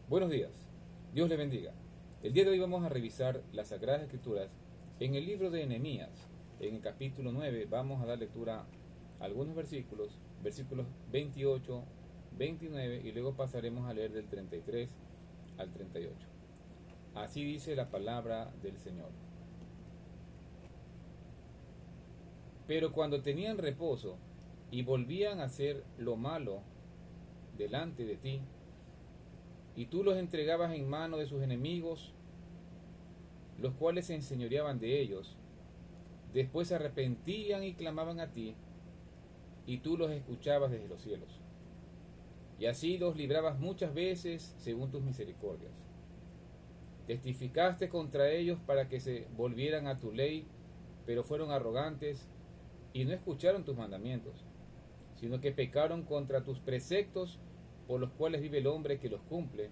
Buenos días, Dios le bendiga. El día de hoy vamos a revisar las Sagradas Escrituras en el libro de Nehemías. En el capítulo 9 vamos a dar lectura a algunos versículos 28, 29 y luego pasaremos a leer del 33 al 38. Así dice la palabra del Señor. Pero cuando tenían reposo y volvían a hacer lo malo delante de ti, y tú los entregabas en mano de sus enemigos, los cuales se enseñoreaban de ellos, después se arrepentían y clamaban a ti, y tú los escuchabas desde los cielos. Y así los librabas muchas veces según tus misericordias. Testificaste contra ellos para que se volvieran a tu ley, pero fueron arrogantes y no escucharon tus mandamientos, sino que pecaron contra tus preceptos, por los cuales vive el hombre que los cumple,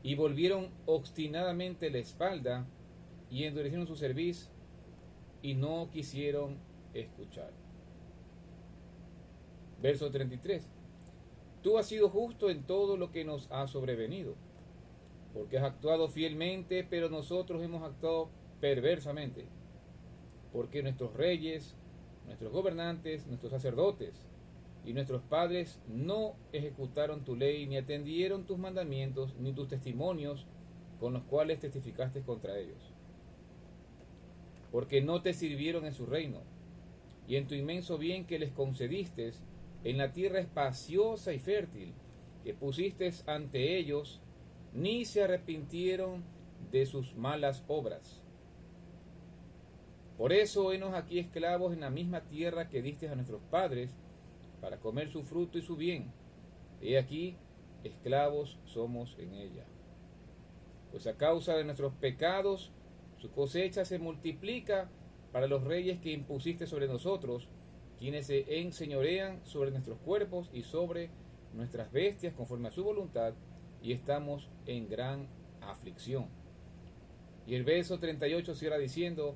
y volvieron obstinadamente la espalda y endurecieron su cerviz y no quisieron escuchar. Verso 33. Tú has sido justo en todo lo que nos ha sobrevenido, porque has actuado fielmente, pero nosotros hemos actuado perversamente, porque nuestros reyes, nuestros gobernantes, nuestros sacerdotes y nuestros padres no ejecutaron tu ley, ni atendieron tus mandamientos, ni tus testimonios con los cuales testificaste contra ellos. Porque no te sirvieron en su reino, y en tu inmenso bien que les concediste, en la tierra espaciosa y fértil, que pusiste ante ellos, ni se arrepintieron de sus malas obras. Por eso henos aquí esclavos en la misma tierra que diste a nuestros padres, para comer su fruto y su bien. He aquí, esclavos somos en ella. Pues a causa de nuestros pecados, su cosecha se multiplica para los reyes que impusiste sobre nosotros, quienes se enseñorean sobre nuestros cuerpos y sobre nuestras bestias conforme a su voluntad, y estamos en gran aflicción. Y el verso 38 cierra diciendo: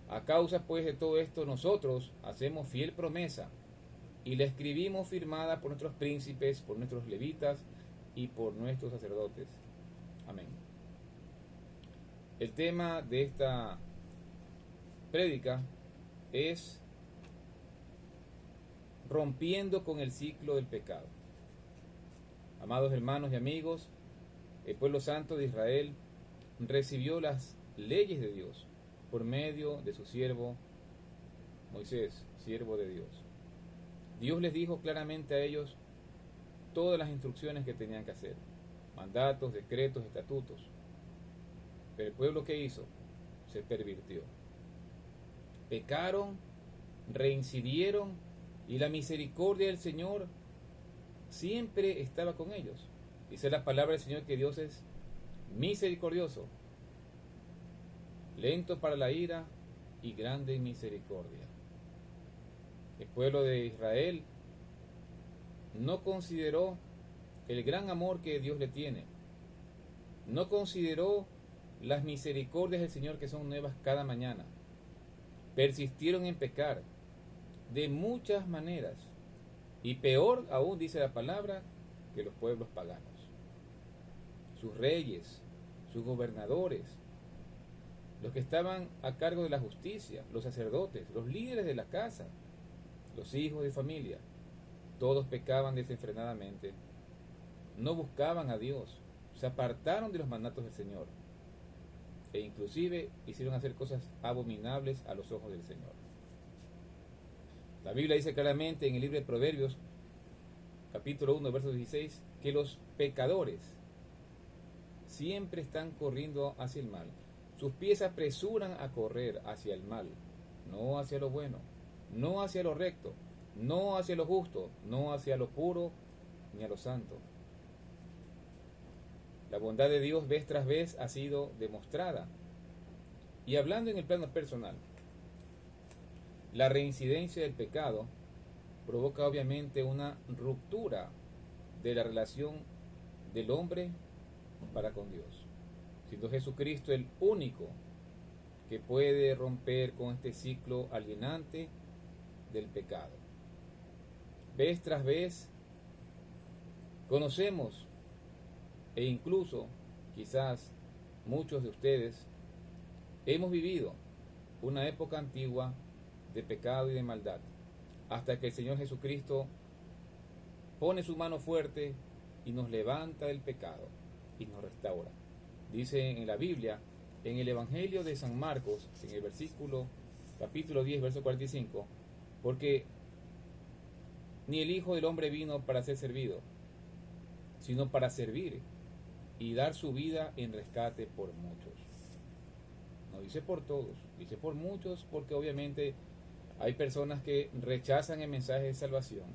a causa pues de todo esto nosotros hacemos fiel promesa, y la escribimos firmada por nuestros príncipes, por nuestros levitas y por nuestros sacerdotes. Amén. El tema de esta prédica es rompiendo con el ciclo del pecado. Amados hermanos y amigos, el pueblo santo de Israel recibió las leyes de Dios por medio de su siervo Moisés, siervo de Dios. Dios les dijo claramente a ellos todas las instrucciones que tenían que hacer, mandatos, decretos, estatutos. Pero el pueblo, ¿qué hizo? Se pervirtió. Pecaron, reincidieron, y la misericordia del Señor siempre estaba con ellos. Dice la palabra del Señor que Dios es misericordioso, lento para la ira y grande en misericordia. El pueblo de Israel no consideró el gran amor que Dios le tiene. No consideró las misericordias del Señor que son nuevas cada mañana. Persistieron en pecar de muchas maneras. Y peor aún, dice la palabra, que los pueblos paganos. Sus reyes, sus gobernadores, los que estaban a cargo de la justicia, los sacerdotes, los líderes de la casa, los hijos de familia, todos pecaban desenfrenadamente, no buscaban a Dios, se apartaron de los mandatos del Señor, e inclusive hicieron hacer cosas abominables a los ojos del Señor. La Biblia dice claramente en el libro de Proverbios, capítulo 1, verso 16, que los pecadores siempre están corriendo hacia el mal. Sus pies apresuran a correr hacia el mal, no hacia lo bueno, no hacia lo recto, no hacia lo justo, no hacia lo puro, ni a lo santo. La bondad de Dios vez tras vez ha sido demostrada. Y hablando en el plano personal, la reincidencia del pecado provoca obviamente una ruptura de la relación del hombre para con Dios, siendo Jesucristo el único que puede romper con este ciclo alienante del pecado. Vez tras vez conocemos E incluso, quizás, muchos de ustedes hemos vivido una época antigua de pecado y de maldad, hasta que el Señor Jesucristo pone su mano fuerte y nos levanta del pecado y nos restaura. Dice en la Biblia, en el Evangelio de San Marcos, en el capítulo 10, verso 45, porque ni el Hijo del Hombre vino para ser servido, sino para servir y dar su vida en rescate por muchos. No dice por todos, dice por muchos, porque obviamente hay personas que rechazan el mensaje de salvación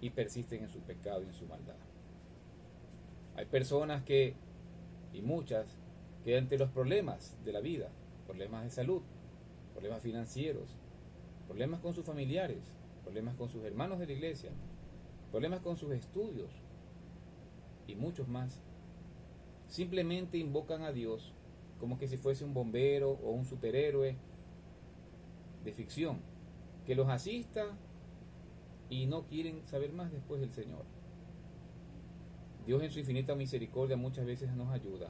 y persisten en su pecado y en su maldad. Hay personas y muchas, que ante los problemas de la vida, problemas de salud, problemas financieros, problemas con sus familiares, problemas con sus hermanos de la iglesia, problemas con sus estudios y muchos más, simplemente invocan a Dios como que si fuese un bombero o un superhéroe de ficción, que los asista y no quieren saber más después del Señor. Dios en su infinita misericordia muchas veces nos ayuda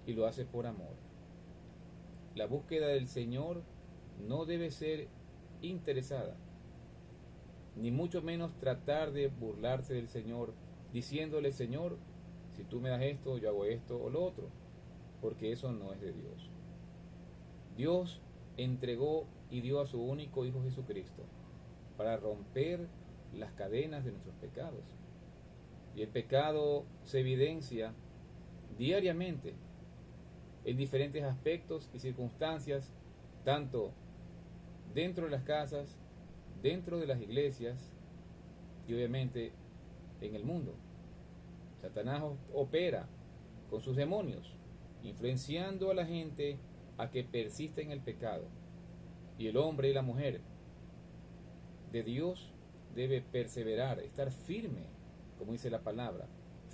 y lo hace por amor. La búsqueda del Señor no debe ser interesada, ni mucho menos tratar de burlarse del Señor, diciéndole: Señor, si tú me das esto, yo hago esto o lo otro, porque eso no es de Dios. Dios entregó y dio a su único Hijo Jesucristo para romper las cadenas de nuestros pecados. Y el pecado se evidencia diariamente en diferentes aspectos y circunstancias, tanto dentro de las casas, dentro de las iglesias y obviamente en el mundo. Satanás opera con sus demonios, influenciando a la gente a que persista en el pecado. Y el hombre y la mujer de Dios debe perseverar, estar firme, como dice la palabra,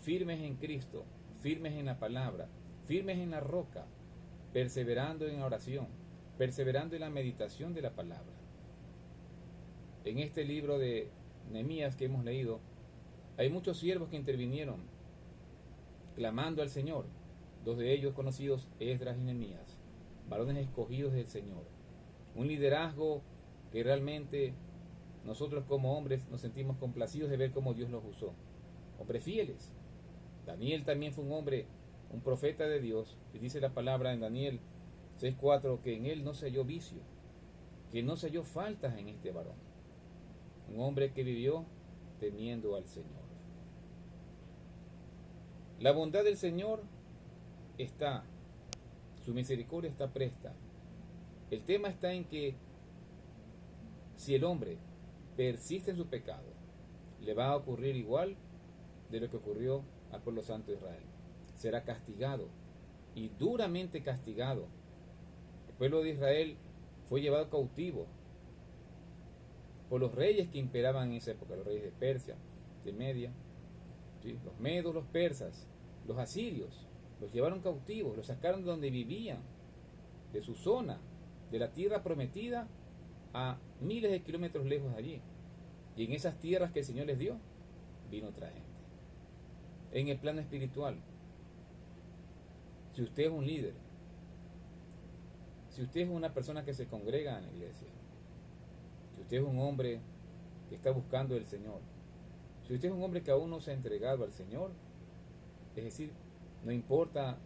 firmes en Cristo, firmes en la palabra, firmes en la roca, perseverando en la oración, perseverando en la meditación de la palabra. En este libro de Nehemías que hemos leído, hay muchos siervos que intervinieron clamando al Señor. Dos de ellos conocidos, Esdras y Nehemías, varones escogidos del Señor. Un liderazgo que realmente nosotros como hombres nos sentimos complacidos de ver cómo Dios los usó. Hombres fieles. Daniel también fue un hombre, un profeta de Dios, y dice la palabra en Daniel 6:4 que en él no se halló vicio, que no se halló faltas en este varón. Un hombre que vivió temiendo al Señor. La bondad del Señor está, su misericordia está presta. El tema está en que si el hombre persiste en su pecado, le va a ocurrir igual de lo que ocurrió al pueblo santo de Israel. Será castigado y duramente castigado. El pueblo de Israel fue llevado cautivo por los reyes que imperaban en esa época, los reyes de Persia, de Media, ¿sí? Los medos, los persas, los asirios, los llevaron cautivos, los sacaron de donde vivían, de su zona, de la tierra prometida, a miles de kilómetros lejos de allí. Y en esas tierras que el Señor les dio, vino otra gente. En el plano espiritual, si usted es un líder, si usted es una persona que se congrega en la iglesia, si usted es un hombre que está buscando el Señor, si usted es un hombre que aún no se ha entregado al Señor, es decir, no importa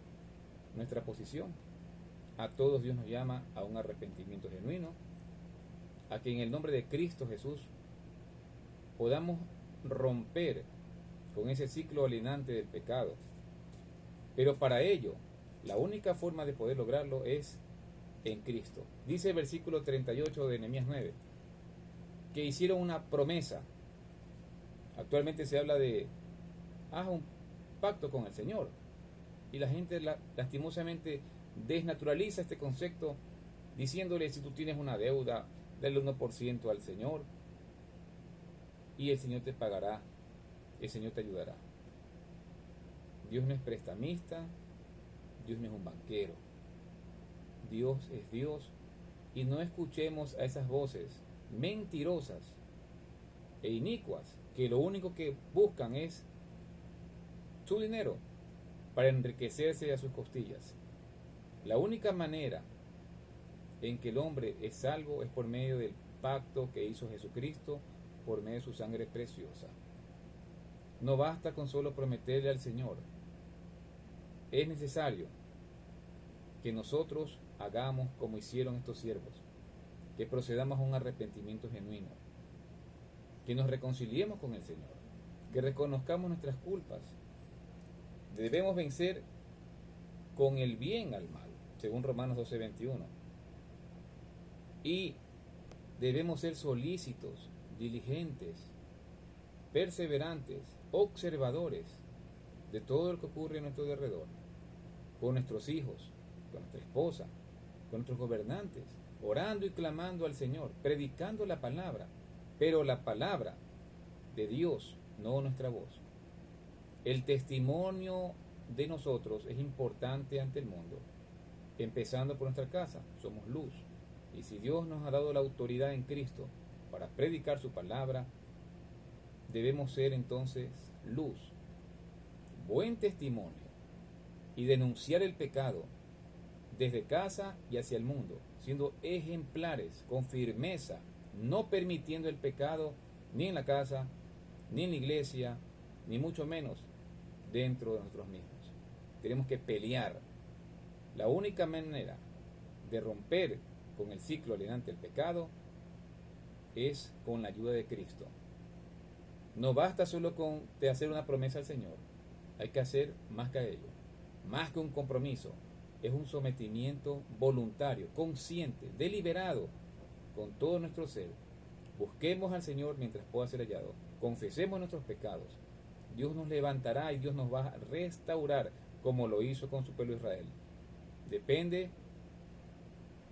nuestra posición, a todos Dios nos llama a un arrepentimiento genuino, a que en el nombre de Cristo Jesús podamos romper con ese ciclo alienante del pecado. Pero para ello, la única forma de poder lograrlo es en Cristo. Dice el versículo 38 de Nehemías 9, que hicieron una promesa. Actualmente se habla de haz un pacto con el Señor. Y la gente lastimosamente desnaturaliza este concepto diciéndole: si tú tienes una deuda, dale 1% al Señor y el Señor te pagará, el Señor te ayudará. Dios no es prestamista, Dios no es un banquero. Dios es Dios, y no escuchemos a esas voces mentirosas e inicuas que lo único que buscan es su dinero para enriquecerse a sus costillas. La única manera en que el hombre es salvo es por medio del pacto que hizo Jesucristo, por medio de su sangre preciosa. No basta con solo prometerle al Señor. Es necesario que nosotros hagamos como hicieron estos siervos, que procedamos a un arrepentimiento genuino, que nos reconciliemos con el Señor, que reconozcamos nuestras culpas. Debemos vencer con el bien al mal, según Romanos 12:21. Y debemos ser solícitos, diligentes, perseverantes, observadores de todo lo que ocurre a nuestro alrededor, con nuestros hijos, con nuestra esposa, con nuestros gobernantes, orando y clamando al Señor, predicando la palabra, pero la palabra de Dios, no nuestra voz. El testimonio de nosotros es importante ante el mundo, empezando por nuestra casa. Somos luz, y si Dios nos ha dado la autoridad en Cristo para predicar su palabra, debemos ser entonces luz, buen testimonio, y denunciar el pecado desde casa y hacia el mundo, siendo ejemplares, con firmeza, no permitiendo el pecado ni en la casa, ni en la iglesia, ni mucho menos dentro de nosotros mismos. Tenemos que pelear. La única manera de romper con el ciclo alienante del pecado es con la ayuda de Cristo. No basta solo con de hacer una promesa al Señor, hay que hacer más que ello, más que un compromiso. Es un sometimiento voluntario, consciente, deliberado, con todo nuestro ser. Busquemos al Señor mientras pueda ser hallado. Confesemos nuestros pecados. Dios nos levantará y Dios nos va a restaurar, como lo hizo con su pueblo Israel.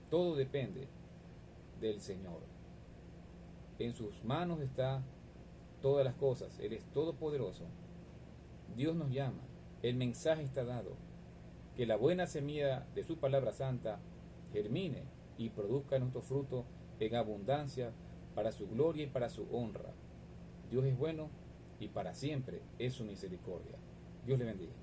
Todo depende del Señor. En sus manos está todas las cosas. Él es todopoderoso. Dios nos llama. El mensaje está dado. Que la buena semilla de su palabra santa germine y produzca nuestro fruto en abundancia para su gloria y para su honra. Dios es bueno y para siempre es su misericordia. Dios le bendiga.